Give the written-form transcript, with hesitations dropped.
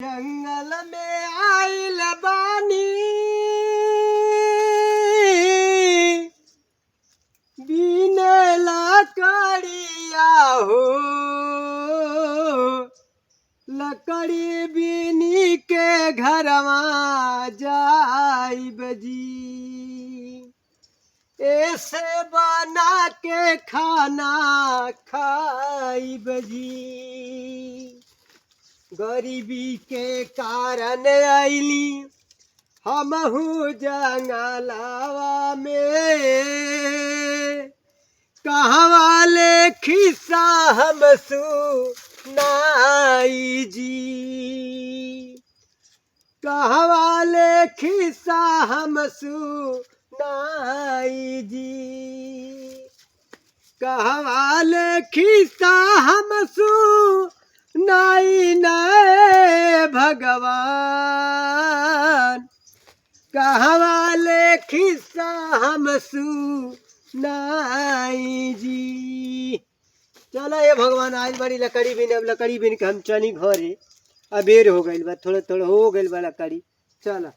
जंगल में आइल बानी बिने लकड़िया हो, लकड़ी बिनी के घरवा जाइब जी, ऐसे बना के खाना खाइब जी। गरीबी के कारण आइली हमहू जंगलवा में, कहवा ले खिस्सा हम सुनाई जी, कहवा ले खिस्सा हम सुनाई जी, कहवा ले खिस्सा हम सुनाई नए भगवान, कहवा ले खिस्सा हम सुनाई जी। चलो ये भगवान आज बड़ी लकड़ी बिन, अब लकड़ी बिन के हम चली घरे, अबेर हो गई बा, थोड़ा थोड़ा हो गई बा लकड़ी। चलो।